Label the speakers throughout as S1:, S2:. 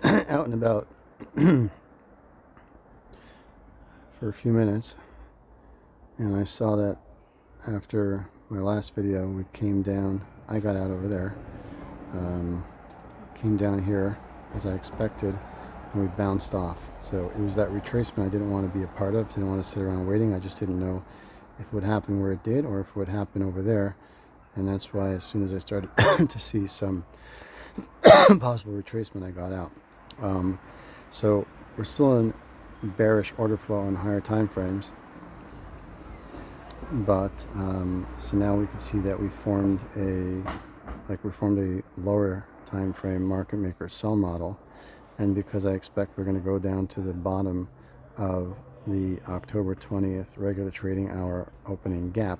S1: out and about for a few minutes, and I saw that after my last video we came down. I got out over there, came down here as I expected, and we bounced off. So it was that retracement I didn't want to be a part of, didn't want to sit around waiting. I just didn't know if it would happen where it did or if it would happen over there. And that's why as soon as I started to see some possible retracement, I got out. So we're still in bearish order flow on higher time frames, but so now we can see that we formed a lower time frame market maker sell model. And because I expect we're going to go down to the bottom of the October 20th regular trading hour opening gap,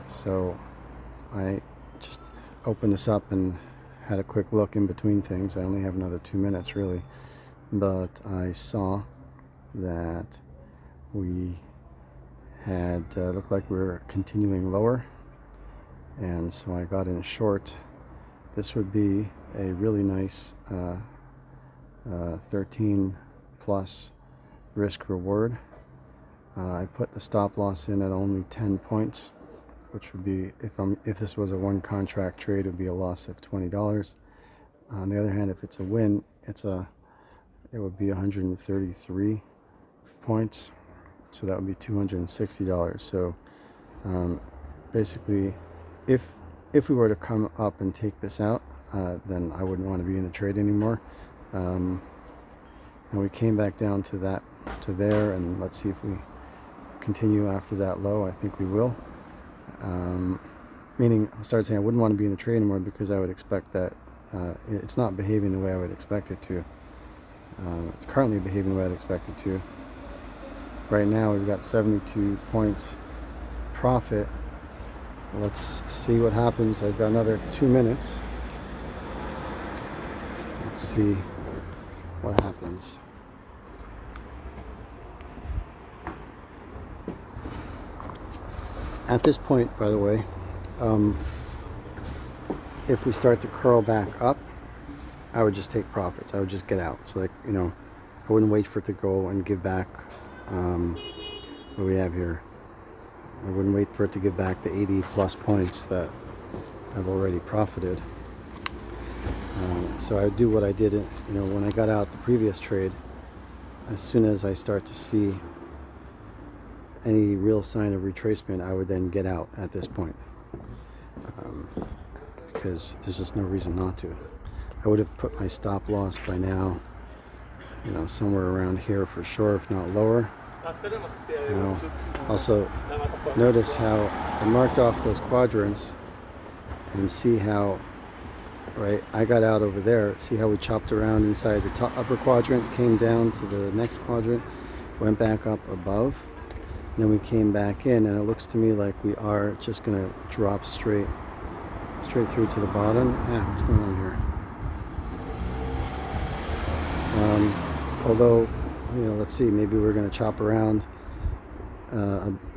S1: so I just opened this up and had a quick look in between things. I only have another 2 minutes really, but I saw that we had looked like we were continuing lower, and so I got in short. This would be a really nice 13 plus risk reward. I put the stop loss in at only 10 points, which would be, if this was a one contract trade, it would be a loss of $20. On the other hand, if it's a win, it would be 133 points, so that would be $260. So basically, if we were to come up and take this out, then I wouldn't want to be in the trade anymore. And we came back down to there, and let's see if we continue after that low. I think we will. Meaning, I started saying I wouldn't want to be in the trade anymore because I would expect that it's not behaving the way I would expect it to. It's currently behaving the way I'd expect it to. Right now we've got 72 points profit. Let's see what happens. I've got another 2 minutes. Let's see what happens. At this point, by the way, if we start to curl back up, I would just take profits. I would just get out. So, like, I wouldn't wait for it to go and give back what we have here. I wouldn't wait for it to give back the 80 plus points that I've already profited. So I would do what I did, when I got out the previous trade. As soon as I start to see any real sign of retracement, I would then get out at this point, because there's just no reason not to. I would have put my stop loss by now, somewhere around here for sure, if not lower. Also, notice how I marked off those quadrants, and see how, right, I got out over there. See how we chopped around inside the upper quadrant, came down to the next quadrant, went back up above, and then we came back in, and it looks to me like we are just going to drop straight through to the bottom. What's going on here? Although, let's see, maybe we're going to chop around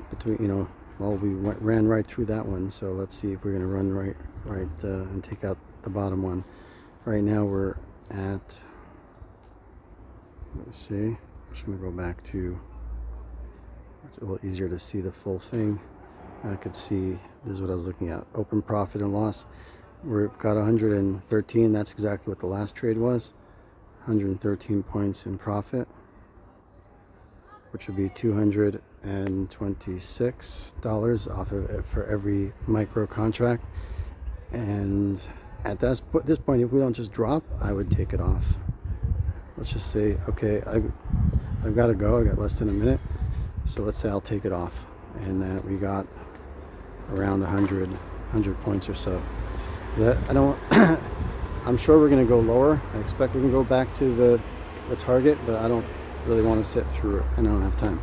S1: between, well, we ran right through that one, so let's see if we're going to run right and take out the bottom one. Right now we're at, let's see, I'm just going to go back to, it's a little easier to see the full thing. I could see, this is what I was looking at, open profit and loss. We've got 113, that's exactly what the last trade was. 113 points in profit, which would be $226 off of it for every micro contract. And at this point, if we don't just drop, I would take it off. Let's just say, okay, I've got to go. I got less than a minute, so let's say I'll take it off, and that we got around 100 points or so. I'm sure we're going to go lower. I expect we can go back to the target, but I don't really want to sit through it, and I don't have time.